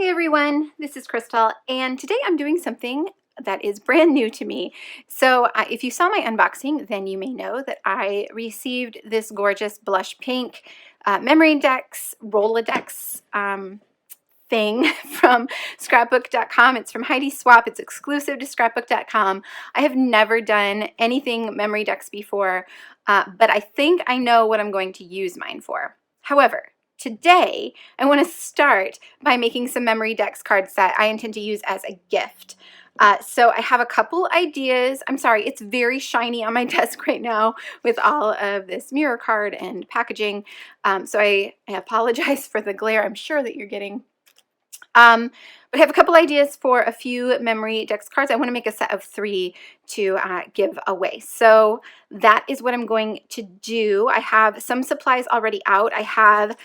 Hey everyone, this is Crystal, and today I'm doing something that is brand new to me. So if you saw my unboxing, then you may know that I received this gorgeous blush pink Memory-Dex Rolodex thing from scrapbook.com. It's from Heidi Swapp. It's exclusive to scrapbook.com. I have never done anything Memory-Dex before, but I think I know what I'm going to use mine for. However, today I want to start by making some Memory-Dex cards that I intend to use as a gift. So I have a couple ideas. I'm sorry, it's very shiny on my desk right now with all of this mirror card and packaging. So I apologize for the glare I'm sure that you're getting. But I have a couple ideas for a few Memory-Dex cards. I want to make a set of 3 to give away. So that is what I'm going to do. I have some supplies already out. I have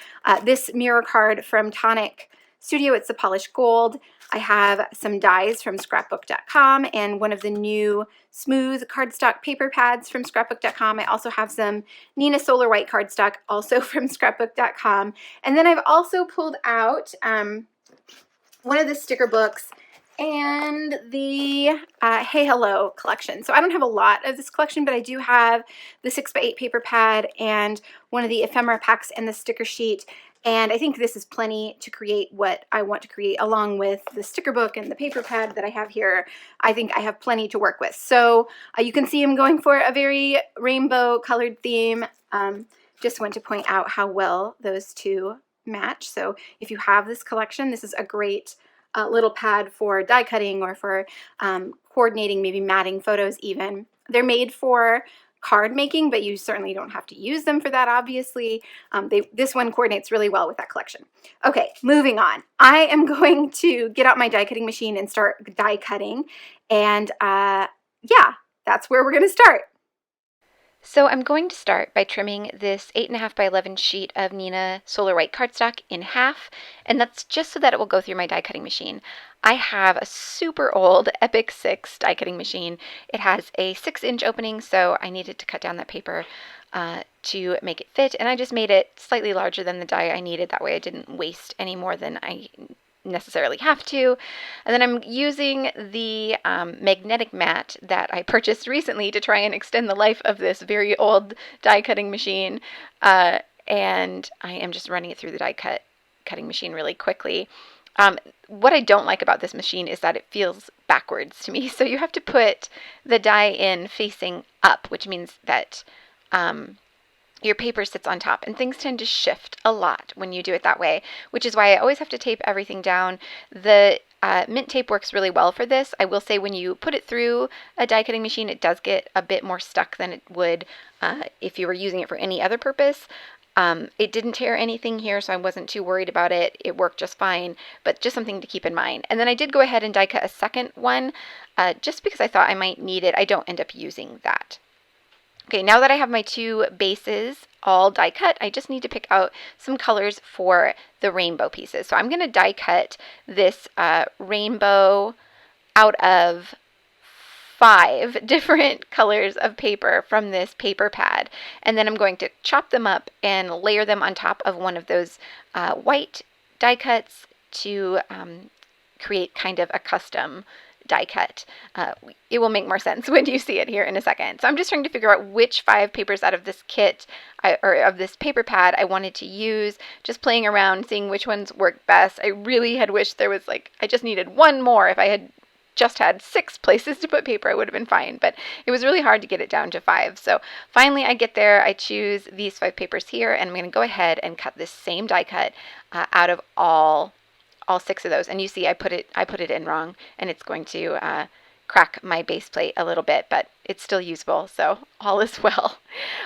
this mirror card from Tonic Studio. It's the polished gold. I have some dies from scrapbook.com and one of the new smooth cardstock paper pads from scrapbook.com. I also have some Neenah Solar White cardstock, also from scrapbook.com. And then I've also pulled out one of the sticker books and the Hey Hello collection. So I don't have a lot of this collection, but I do have the 6x8 paper pad and one of the ephemera packs and the sticker sheet. And I think this is plenty to create what I want to create, along with the sticker book and the paper pad that I have here. I think I have plenty to work with. So you can see I'm going for a very rainbow colored theme. Just want to point out how well those two match. So if you have this collection, this is a great little pad for die cutting or for coordinating, maybe matting photos even. They're made for card making, but you certainly don't have to use them for that, obviously. This one coordinates really well with that collection. Okay, moving on. I am going to get out my die cutting machine and start die cutting. And yeah, that's where we're going to start. So I'm going to start by trimming this 8.5 by 11 sheet of Neenah Solar White cardstock in half, and that's just so that it will go through my die cutting machine. I have a super old Epic 6 die cutting machine. It has a 6-inch opening, so I needed to cut down that paper to make it fit, and I just made it slightly larger than the die I needed. That way I didn't waste any more than I necessarily have to. And then I'm using the magnetic mat that I purchased recently to try and extend the life of this very old die cutting machine. And I am just running it through the cutting machine really quickly. What I don't like about this machine is that it feels backwards to me. So you have to put the die in facing up, which means that your paper sits on top, and things tend to shift a lot when you do it that way, which is why I always have to tape everything down. The mint tape works really well for this. I will say when you put it through a die cutting machine, it does get a bit more stuck than it would if you were using it for any other purpose. It didn't tear anything here, so I wasn't too worried about it. It worked just fine, but just something to keep in mind. And then I did go ahead and die cut a second one, just because I thought I might need it. I don't end up using that. Okay, now that I have my 2 bases all die cut, I just need to pick out some colors for the rainbow pieces. So I'm going to die cut this rainbow out of 5 different colors of paper from this paper pad. And then I'm going to chop them up and layer them on top of one of those white die cuts to create kind of a custom die cut. It will make more sense when you see it here in a second. So I'm just trying to figure out which 5 papers out of this kit or of this paper pad I wanted to use, just playing around, seeing which ones work best. I really had wished there was I just needed one more. If I had just had 6 places to put paper, I would have been fine, but it was really hard to get it down to 5. So finally I get there, I choose these 5 papers here, and I'm going to go ahead and cut this same die cut out of all 6 of those. And you see I put it in wrong, and it's going to crack my base plate a little bit, but it's still usable, so all is well.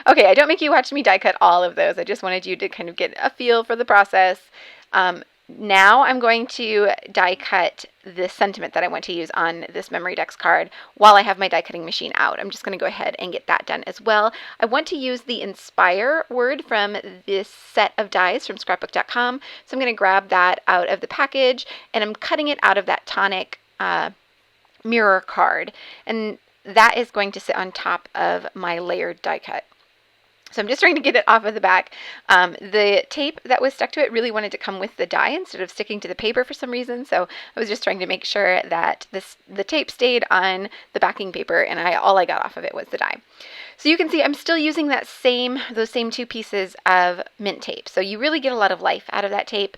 Okay, I don't make you watch me die cut all of those. I just wanted you to kind of get a feel for the process. Now I'm going to die cut the sentiment that I want to use on this Memory-Dex card while I have my die cutting machine out. I'm just going to go ahead and get that done as well. I want to use the Inspire word from this set of dies from scrapbook.com. So I'm going to grab that out of the package, and I'm cutting it out of that Tonic mirror card. And that is going to sit on top of my layered die cut. So I'm just trying to get it off of the back. The tape that was stuck to it really wanted to come with the die instead of sticking to the paper for some reason. So I was just trying to make sure that the tape stayed on the backing paper, and all I got off of it was the die. So you can see I'm still using those same two pieces of mint tape. So you really get a lot of life out of that tape,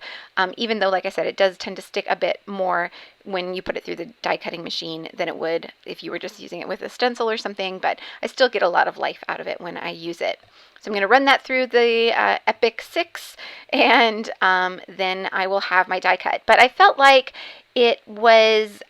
even though, like I said, it does tend to stick a bit more when you put it through the die cutting machine than it would if you were just using it with a stencil or something, but I still get a lot of life out of it when I use it. So I'm going to run that through the Epic 6, and then I will have my die cut. But I felt like it was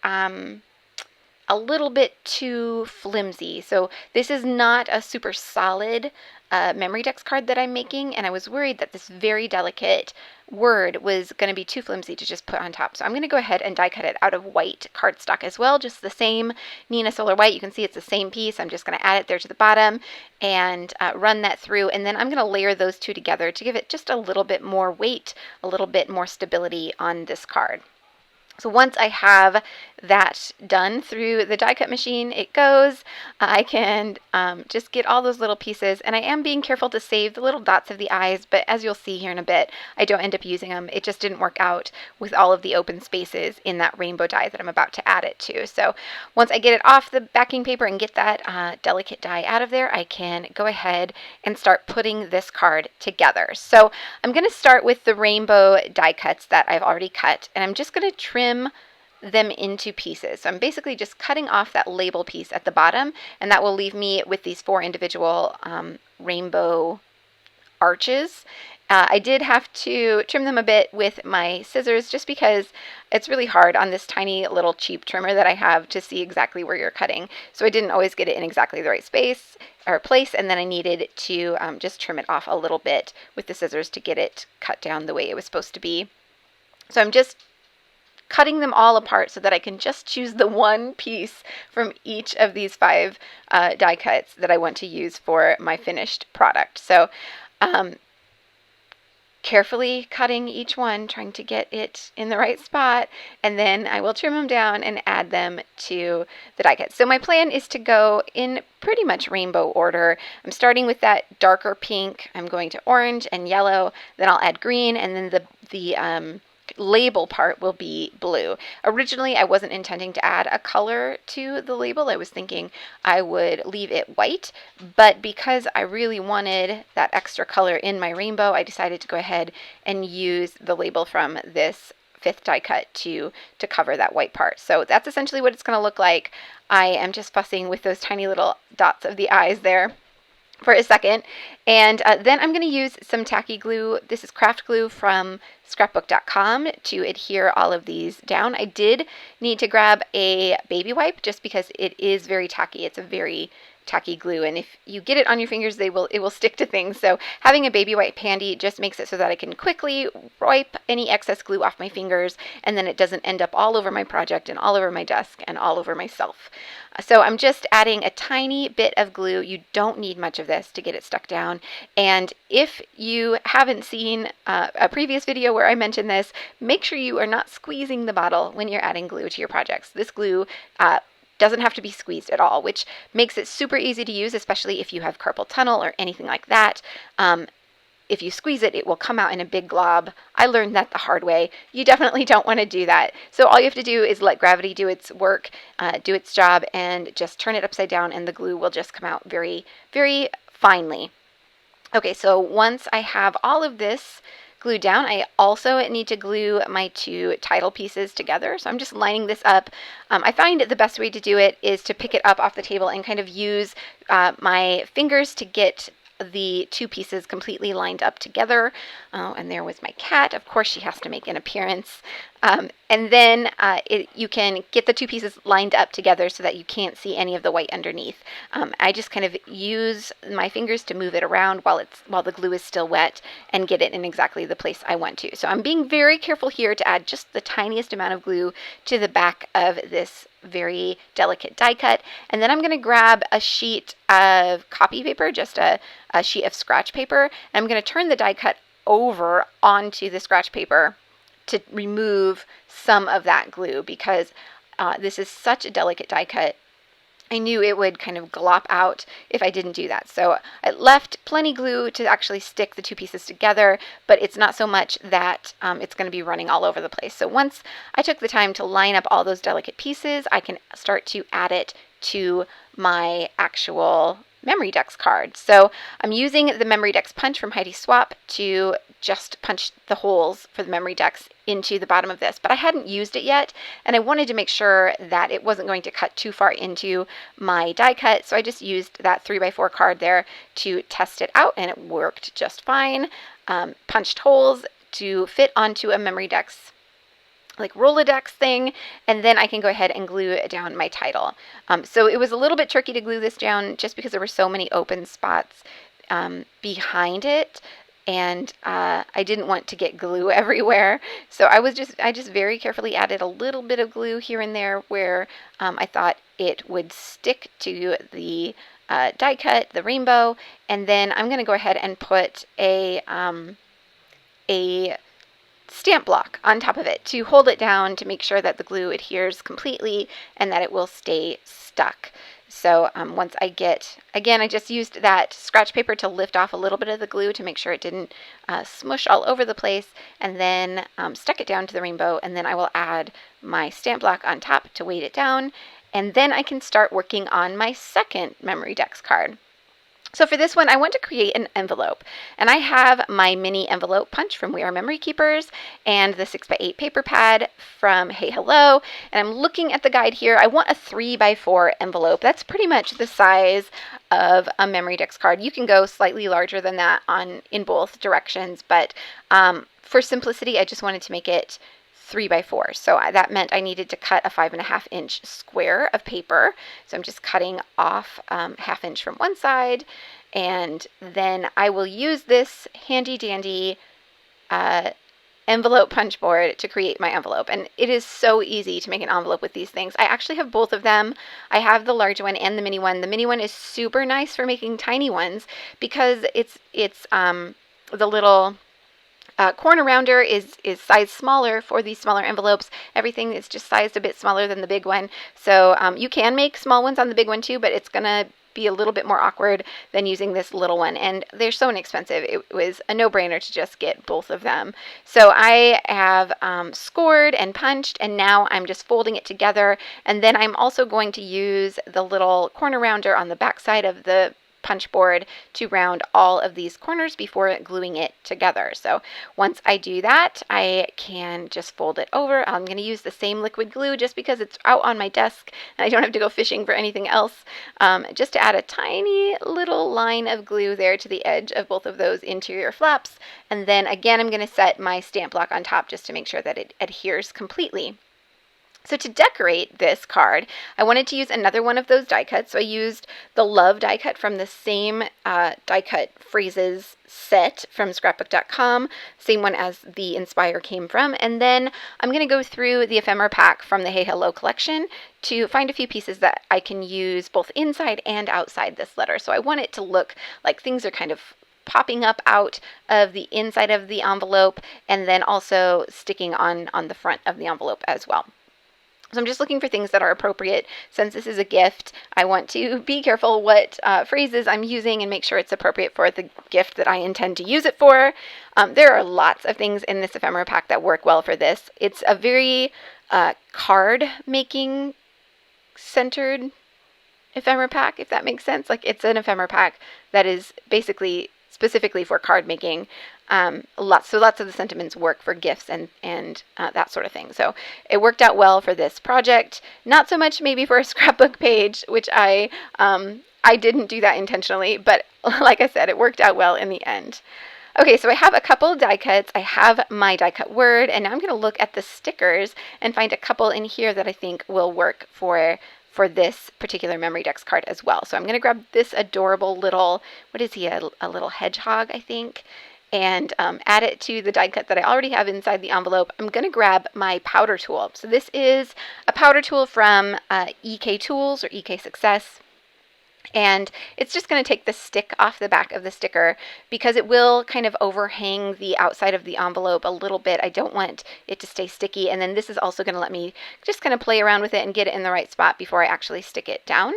a little bit too flimsy. So this is not a super solid Memorydex card that I'm making, and I was worried that this very delicate word was going to be too flimsy to just put on top. So I'm going to go ahead and die cut it out of white cardstock as well, just the same Neenah Solar White. You can see it's the same piece. I'm just going to add it there to the bottom and run that through, and then I'm going to layer those two together to give it just a little bit more weight, a little bit more stability on this card. So once I have that done through the die cut machine, it goes. I can just get all those little pieces, and I am being careful to save the little dots of the eyes, but as you'll see here in a bit, I don't end up using them. It just didn't work out with all of the open spaces in that rainbow die that I'm about to add it to. So once I get it off the backing paper and get that delicate die out of there, I can go ahead and start putting this card together. So I'm going to start with the rainbow die cuts that I've already cut, and I'm just going to trim them into pieces. So I'm basically just cutting off that label piece at the bottom, and that will leave me with these 4 individual rainbow arches. I did have to trim them a bit with my scissors just because it's really hard on this tiny little cheap trimmer that I have to see exactly where you're cutting. So I didn't always get it in exactly the right space or place, and then I needed to just trim it off a little bit with the scissors to get it cut down the way it was supposed to be. So I'm just cutting them all apart so that I can just choose the one piece from each of these 5 die cuts that I want to use for my finished product. So carefully cutting each one, trying to get it in the right spot, and then I will trim them down and add them to the die cut. So my plan is to go in pretty much rainbow order. I'm starting with that darker pink, I'm going to orange and yellow, then I'll add green, and then the label part will be blue. Originally, I wasn't intending to add a color to the label. I was thinking I would leave it white, but because I really wanted that extra color in my rainbow, I decided to go ahead and use the label from this 5th die cut to cover that white part. So that's essentially what it's going to look like. I am just fussing with those tiny little dots of the eyes there for a second, and then I'm going to use some tacky glue. This is craft glue from scrapbook.com to adhere all of these down. I did need to grab a baby wipe just because it is very tacky. It's a very tacky glue, and if you get it on your fingers, it will stick to things. So having a baby wipe handy just makes it so that I can quickly wipe any excess glue off my fingers, and then it doesn't end up all over my project and all over my desk and all over myself. So I'm just adding a tiny bit of glue. You don't need much of this to get it stuck down. And if you haven't seen a previous video where I mentioned this, make sure you are not squeezing the bottle when you're adding glue to your projects. This glue doesn't have to be squeezed at all, which makes it super easy to use, especially if you have carpal tunnel or anything like that. If you squeeze it, it will come out in a big glob. I learned that the hard way. You definitely don't want to do that. So all you have to do is let gravity do its work, do its job, and just turn it upside down, and the glue will just come out very, very finely. Okay, so once I have all of this glued down, I also need to glue my 2 title pieces together. So I'm just lining this up. I find the best way to do it is to pick it up off the table and kind of use my fingers to get the 2 pieces completely lined up together. Oh, and there was my cat. Of course, she has to make an appearance. And then you can get the 2 pieces lined up together so that you can't see any of the white underneath. I just kind of use my fingers to move it around while the glue is still wet and get it in exactly the place I want to. So I'm being very careful here to add just the tiniest amount of glue to the back of this very delicate die cut. And then I'm going to grab a sheet of copy paper, just a sheet of scratch paper, and I'm going to turn the die cut over onto the scratch paper to remove some of that glue, because this is such a delicate die cut. I knew it would kind of glop out if I didn't do that. So I left plenty glue to actually stick the two pieces together, but it's not so much that it's going to be running all over the place. So once I took the time to line up all those delicate pieces, I can start to add it to my actual Memorydex card. So I'm using the Memorydex punch from Heidi Swapp to just punch the holes for the Memorydex into the bottom of this, but I hadn't used it yet, and I wanted to make sure that it wasn't going to cut too far into my die cut, so I just used that 3x4 card there to test it out, and it worked just fine. Punched holes to fit onto a Memorydex like Rolodex thing, and then I can go ahead and glue down my title. So it was a little bit tricky to glue this down just because there were so many open spots behind it, and I didn't want to get glue everywhere. So I just very carefully added a little bit of glue here and there where I thought it would stick to the die cut, the rainbow, and then I'm going to go ahead and put a stamp block on top of it to hold it down to make sure that the glue adheres completely and that it will stay stuck. So once I get, again, I just used that scratch paper to lift off a little bit of the glue to make sure it didn't smush all over the place, and then stuck it down to the rainbow, and then I will add my stamp block on top to weight it down, and then I can start working on my second Memorydex card. So for this one, I want to create an envelope, and I have my mini envelope punch from We Are Memory Keepers and the 6x8 paper pad from Hey Hello, and I'm looking at the guide here. I want a 3x4 envelope. That's pretty much the size of a Memorydex card. You can go slightly larger than that in both directions, but for simplicity, I just wanted to make it 3x4. So that meant I needed to cut a 5.5-inch square of paper. So I'm just cutting off 1/2 inch from one side, and then I will use this handy dandy envelope punch board to create my envelope. And it is so easy to make an envelope with these things. I actually have both of them. I have the large one and the mini one. The mini one is super nice for making tiny ones because it's the little corner rounder is sized smaller for these smaller envelopes. Everything is just sized a bit smaller than the big one. So you can make small ones on the big one too, but it's going to be a little bit more awkward than using this little one. And they're so inexpensive. It was a no-brainer to just get both of them. So I have scored and punched, and now I'm just folding it together. And then I'm also going to use the little corner rounder on the back side of the punch board to round all of these corners before gluing it together. So once I do that, I can just fold it over. I'm going to use the same liquid glue just because it's out on my desk and I don't have to go fishing for anything else, just to add a tiny little line of glue there to the edge of both of those interior flaps. And then again, I'm going to set my stamp block on top just to make sure that it adheres completely. So to decorate this card, I wanted to use another one of those die cuts. So I used the Love die cut from the same die cut phrases set from scrapbook.com, same one as the Inspire came from. And then I'm going to go through the ephemera pack from the Hey Hello collection to find a few pieces that I can use both inside and outside this letter. So I want it to look like things are kind of popping up out of the inside of the envelope and then also sticking on the front of the envelope as well. So I'm just looking for things that are appropriate. Since this is a gift, I want to be careful what phrases I'm using and make sure it's appropriate for the gift that I intend to use it for. There are lots of things in this ephemera pack that work well for this. It's a very card making centered ephemera pack, if that makes sense. Like, it's an ephemera pack that is basically specifically for card making. Lots of the sentiments work for gifts and that sort of thing. So it worked out well for this project. Not so much maybe for a scrapbook page, which I didn't do that intentionally, but like I said, it worked out well in the end. Okay, so I have a couple die cuts. I have my die cut word, and now I'm going to look at the stickers and find a couple in here that I think will work for this particular Memorydex card as well. So I'm going to grab this adorable little, what is he, a little hedgehog, I think, and add it to the die cut that I already have inside the envelope. I'm going to grab my powder tool. So this is a powder tool from EK Tools or EK Success. And it's just going to take the stick off the back of the sticker because it will kind of overhang the outside of the envelope a little bit. I don't want it to stay sticky. And then this is also going to let me just kind of play around with it and get it in the right spot before I actually stick it down.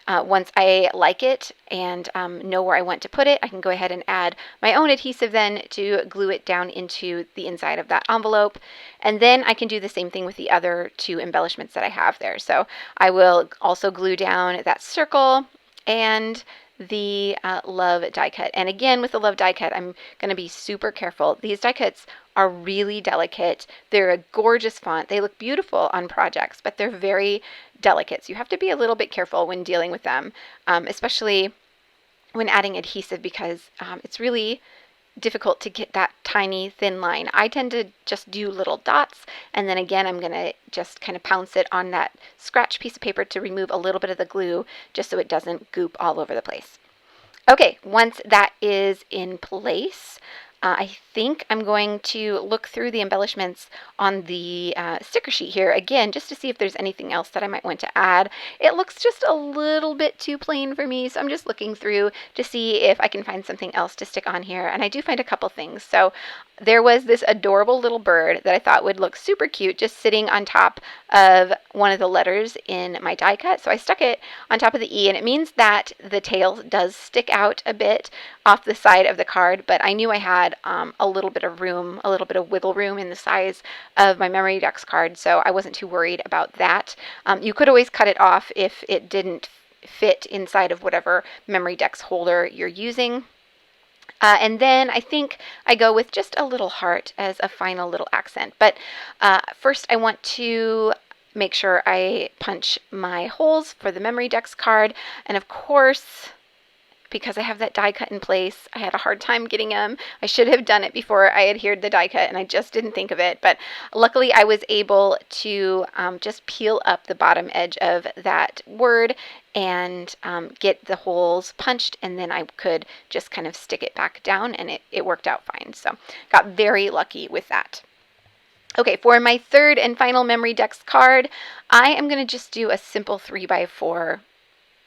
Once I like it and know where I want to put it, I can go ahead and add my own adhesive then to glue it down into the inside of that envelope. And then I can do the same thing with the other two embellishments that I have there. So I will also glue down that circle and the Love die cut. And again, with the Love die cut, I'm going to be super careful. These die cuts are really delicate. They're a gorgeous font. They look beautiful on projects, but they're very delicate. So you have to be a little bit careful when dealing with them, especially when adding adhesive, because it's really difficult to get that tiny thin line. I tend to just do little dots, and then again I'm going to just kind of pounce it on that scratch piece of paper to remove a little bit of the glue just so it doesn't goop all over the place. Okay, once that is in place, I think I'm going to look through the embellishments on the sticker sheet here again, just to see if there's anything else that I might want to add. It looks just a little bit too plain for me, so I'm just looking through to see if I can find something else to stick on here, and I do find a couple things. So there was this adorable little bird that I thought would look super cute just sitting on top of one of the letters in my die cut. So I stuck it on top of the E, and it means that the tail does stick out a bit off the side of the card, but I knew I had a little bit of room, a little bit of wiggle room in the size of my Memory Dex card, so I wasn't too worried about that. You could always cut it off if it didn't fit inside of whatever Memory Dex holder you're using. And then I think I go with just a little heart as a final little accent. But first I want to make sure I punch my holes for the Memory Dex card. And of course, because I have that die cut in place, I had a hard time getting them. I should have done it before I adhered the die cut, and I just didn't think of it. But luckily I was able to just peel up the bottom edge of that word and get the holes punched, and then I could just kind of stick it back down, and it worked out fine. So got very lucky with that. Okay, for my third and final Memory Dex card, I am going to just do a simple 3x4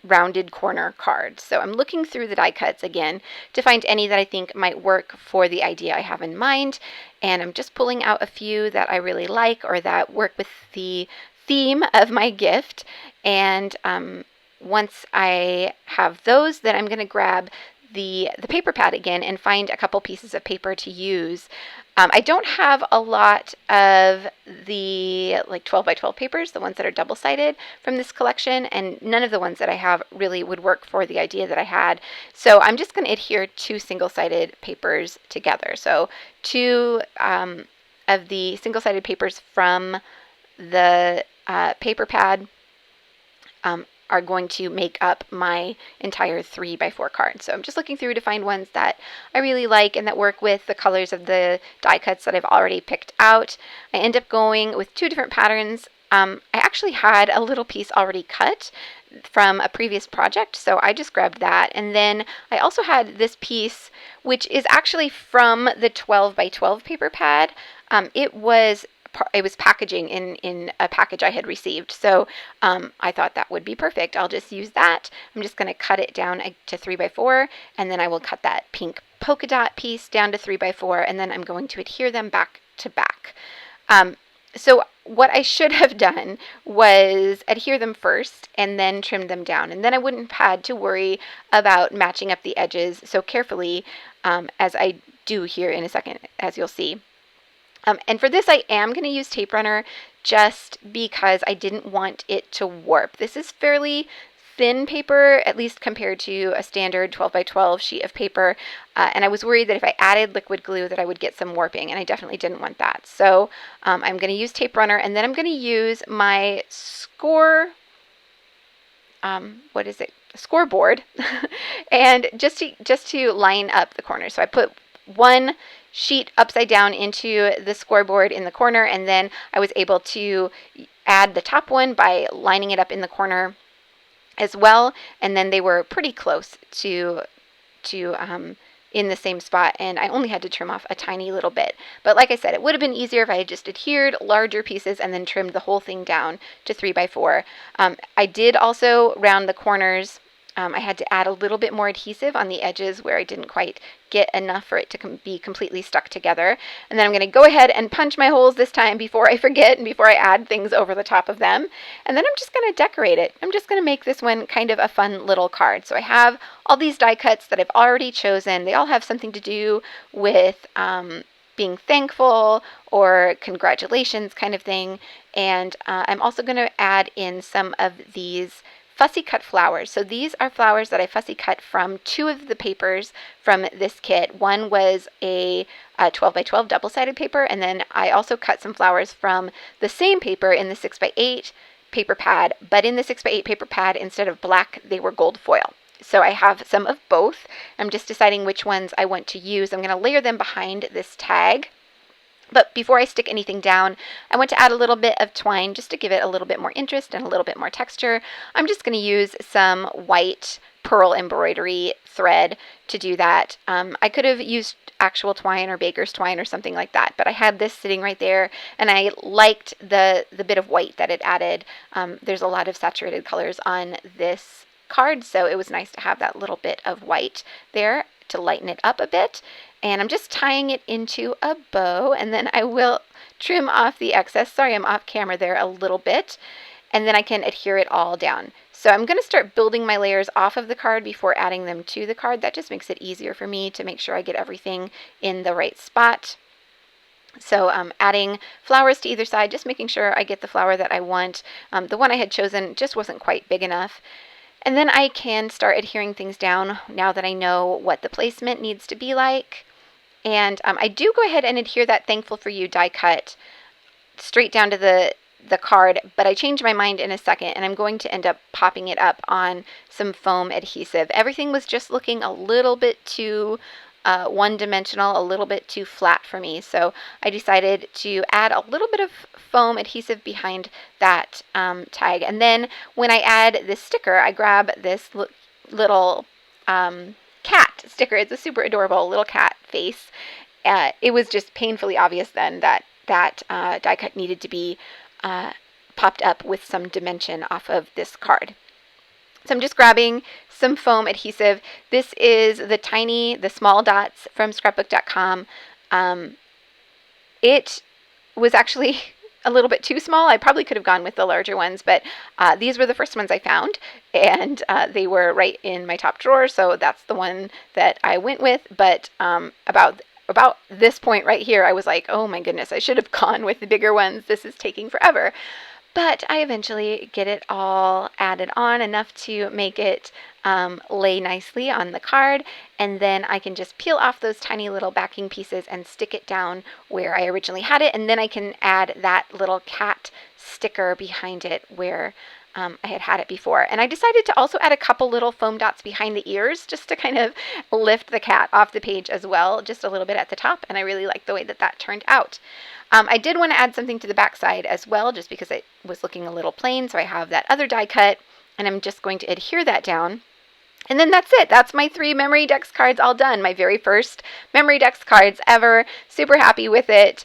rounded corner card. So I'm looking through the die cuts again to find any that I think might work for the idea I have in mind, and I'm just pulling out a few that I really like or that work with the theme of my gift. And once I have those, then I'm going to grab the paper pad again and find a couple pieces of paper to use. I don't have a lot of the like 12 by 12 papers, the ones that are double-sided from this collection, and none of the ones that I have really would work for the idea that I had. So I'm just going to adhere two single-sided papers together. So two of the single-sided papers from the paper pad are going to make up my entire 3x4 card. So I'm just looking through to find ones that I really like and that work with the colors of the die cuts that I've already picked out. I end up going with two different patterns. I actually had a little piece already cut from a previous project, so I just grabbed that. And then I also had this piece, which is actually from the 12 by 12 paper pad. It was packaging in a package I had received. So I thought that would be perfect. I'll just use that. I'm just going to cut it down to 3x4, and then I will cut that pink polka dot piece down to 3x4, and then I'm going to adhere them back to back. So what I should have done was adhere them first and then trim them down, and then I wouldn't have had to worry about matching up the edges so carefully as I do here in a second, as you'll see. And for this, I am going to use tape runner just because I didn't want it to warp. This is fairly thin paper, at least compared to a standard 12 by 12 sheet of paper. And I was worried that if I added liquid glue that I would get some warping, and I definitely didn't want that. So I'm going to use tape runner, and then I'm going to use my scoreboard, and just to line up the corners. So I put one sheet upside down into the scoreboard in the corner, and then I was able to add the top one by lining it up in the corner as well, and then they were pretty close to in the same spot, and I only had to trim off a tiny little bit. But like I said, it would have been easier if I had just adhered larger pieces and then trimmed the whole thing down to 3x4. I did also round the corners I had to add a little bit more adhesive on the edges where I didn't quite get enough for it to be completely stuck together. And then I'm going to go ahead and punch my holes this time before I forget and before I add things over the top of them. And then I'm just going to decorate it. I'm just going to make this one kind of a fun little card. So I have all these die cuts that I've already chosen. They all have something to do with being thankful or congratulations kind of thing. And I'm also going to add in some of these fussy cut flowers. So these are flowers that I fussy cut from two of the papers from this kit. One was a 12 by 12 double-sided paper, and then I also cut some flowers from the same paper in the 6 by 8 paper pad, but in the 6 by 8 paper pad, instead of black, they were gold foil. So I have some of both. I'm just deciding which ones I want to use. I'm going to layer them behind this tag. But before I stick anything down, I want to add a little bit of twine just to give it a little bit more interest and a little bit more texture. I'm just going to use some white pearl embroidery thread to do that. I could have used actual twine or baker's twine or something like that, but I had this sitting right there, and I liked the bit of white that it added. There's a lot of saturated colors on this card, so it was nice to have that little bit of white there to lighten it up a bit. And I'm just tying it into a bow, and then I will trim off the excess. Sorry, I'm off camera there a little bit, and then I can adhere it all down. So I'm going to start building my layers off of the card before adding them to the card. That just makes it easier for me to make sure I get everything in the right spot. So adding flowers to either side, just making sure I get the flower that I want. The one I had chosen just wasn't quite big enough. And then I can start adhering things down now that I know what the placement needs to be like. And I do go ahead and adhere that Thankful for You die cut straight down to the card, but I change my mind in a second, and I'm going to end up popping it up on some foam adhesive. Everything was just looking a little bit too one-dimensional, a little bit too flat for me. So I decided to add a little bit of foam adhesive behind that tag. And then when I add this sticker, I grab this little cat sticker. It's a super adorable little cat face. It was just painfully obvious then that die cut needed to be popped up with some dimension off of this card. So I'm just grabbing some foam adhesive. This is the small dots from scrapbook.com. It was actually a little bit too small. I probably could have gone with the larger ones, but these were the first ones I found, and they were right in my top drawer, so that's the one that I went with. But about this point right here, I was like, oh my goodness, I should have gone with the bigger ones. This is taking forever. But I eventually get it all added on enough to make it lay nicely on the card, and then I can just peel off those tiny little backing pieces and stick it down where I originally had it, and then I can add that little cat sticker behind it where I had it before. And I decided to also add a couple little foam dots behind the ears just to kind of lift the cat off the page as well, just a little bit at the top, and I really like the way that turned out. I did want to add something to the back side as well, just because it was looking a little plain, so I have that other die cut, and I'm just going to adhere that down. And then that's it. That's my 3 Memorydex cards all done. My very first Memorydex cards ever. Super happy with it.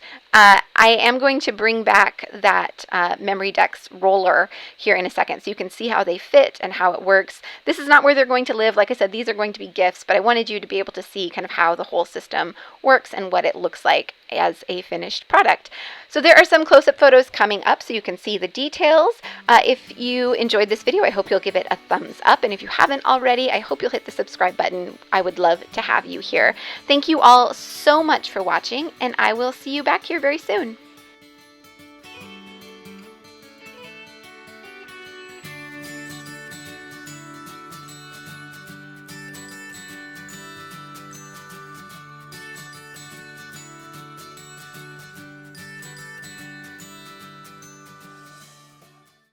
I am going to bring back that Memorydex roller here in a second so you can see how they fit and how it works. This is not where they're going to live. Like I said, these are going to be gifts, but I wanted you to be able to see kind of how the whole system works and what it looks like as a finished product. So there are some close-up photos coming up so you can see the details. If you enjoyed this video, I hope you'll give it a thumbs up. And if you haven't already, I hope you'll hit the subscribe button. I would love to have you here. Thank you all so much for watching, and I will see you back here very soon.